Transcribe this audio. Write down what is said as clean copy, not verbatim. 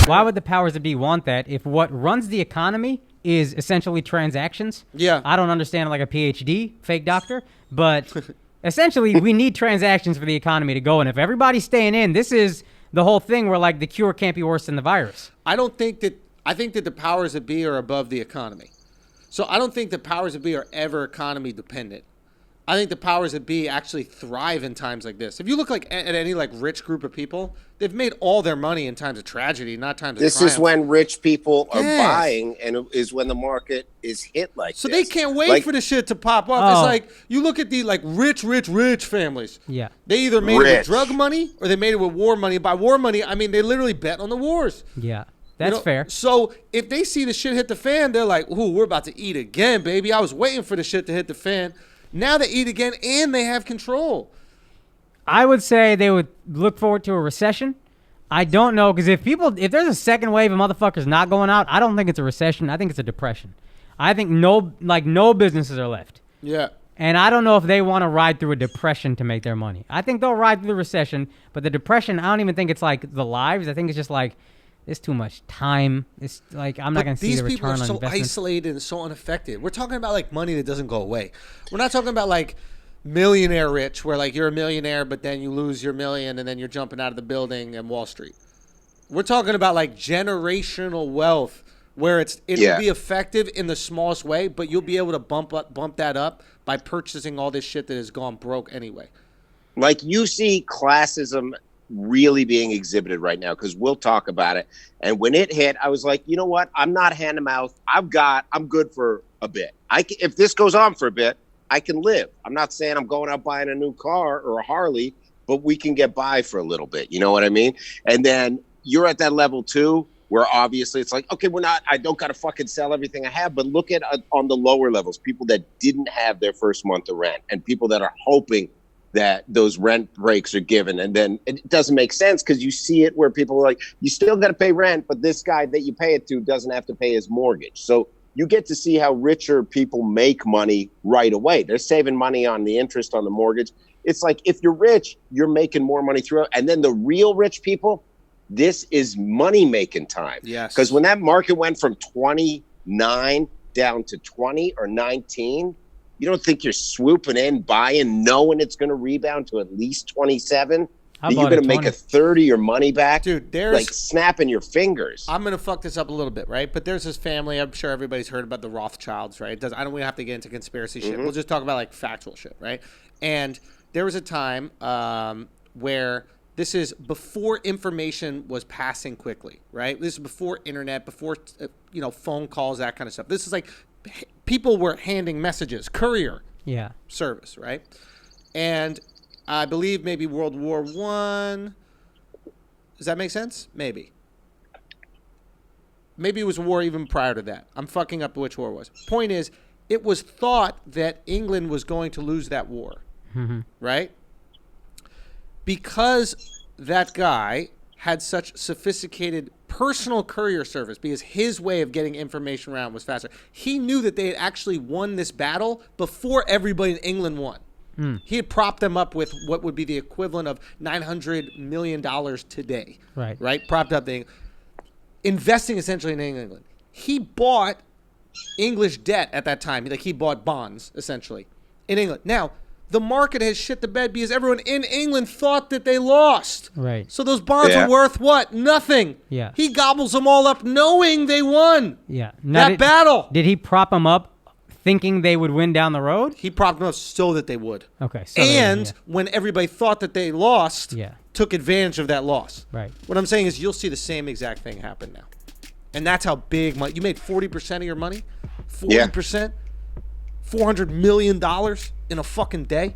Why would the powers that be want that if what runs the economy is essentially transactions? Yeah. I don't understand like a PhD, fake doctor, but essentially we need transactions for the economy to go. And if everybody's staying in, this is the whole thing where like the cure can't be worse than the virus. I think that the powers that be are above the economy. So I don't think the powers that be are ever economy dependent. I think the powers that be actually thrive in times like this. If you look like at any like rich group of people, they've made all their money in times of tragedy, not times of triumph. This is when rich people are buying, and it is when the market is hit like so this. They can't wait for the shit to pop up. It's like you look at the like rich families. Yeah. They either made it with drug money or they made it with war money. By war money, I mean they literally bet on the wars. Yeah. That's fair. So if they see the shit hit the fan, they're like, ooh, we're about to eat again, baby. I was waiting for the shit to hit the fan. Now they eat again, and they have control. I would say they would look forward to a recession. I don't know, because if there's a second wave of motherfuckers not going out, I don't think it's a recession. I think it's a depression. I think no businesses are left. Yeah. And I don't know if they want to ride through a depression to make their money. I think they'll ride through the recession, but the depression, I don't even think it's like the lives. I think it's just like, it's too much time. It's like I'm not going to see the return on investment. These people are so isolated and so unaffected. We're talking about like money that doesn't go away. We're not talking about like millionaire rich, where like you're a millionaire, but then you lose your million and then you're jumping out of the building in Wall Street. We're talking about like generational wealth, where it will be effective in the smallest way, but you'll be able to bump that up by purchasing all this shit that has gone broke anyway. Like you see classism really being exhibited right now, because we'll talk about it. And when it hit, I was like, you know what? I'm not hand to mouth. I'm good for a bit. If this goes on for a bit, I can live. I'm not saying I'm going out buying a new car or a Harley, but we can get by for a little bit. You know what I mean? And then you're at that level too, where obviously it's like, okay, I don't got to fucking sell everything I have, but look at on the lower levels, people that didn't have their first month of rent and people that are hoping that those rent breaks are given. And then it doesn't make sense, because you see it where people are like, you still got to pay rent, but this guy that you pay it to doesn't have to pay his mortgage. So you get to see how richer people make money right away. They're saving money on the interest on the mortgage. It's like, if you're rich, you're making more money through it. And then the real rich people, this is money making time. Yes. Because when that market went from 29 down to 20 or 19, you don't think you're swooping in, buying, knowing it's going to rebound to at least 27? You're going to make a third of your money back? Dude, there's like snapping your fingers. I'm going to fuck this up a little bit, right? But there's this family, I'm sure everybody's heard about the Rothschilds, right? I don't have to get into conspiracy shit. We'll just talk about like factual shit, right? And there was a time where this is before information was passing quickly, right? This is before internet, before phone calls, that kind of stuff. This is like people were handing messages, courier service, right? And I believe maybe World War I. Does that make sense? Maybe it was a war even prior to that. I'm fucking up which war it was. Point is, it was thought that England was going to lose that war, right? Because that guy had such sophisticated personal courier service, because his way of getting information around was faster. He knew that they had actually won this battle before everybody in England won. He had propped them up with what would be the equivalent of $900 million today. Right? Propped up investing essentially in England. He bought English debt at that time. Like, he bought bonds essentially in England. Now, the market has shit the bed because everyone in England thought that they lost. Right. So those bonds were worth what? Nothing. Yeah. He gobbles them all up knowing they won. Yeah. That battle. Did he prop them up thinking they would win down the road? He propped them up so that they would. Okay. When everybody thought that they lost, took advantage of that loss. Right. What I'm saying is you'll see the same exact thing happen now. And that's how big you made 40% of your money? 40%? $400 million in a fucking day?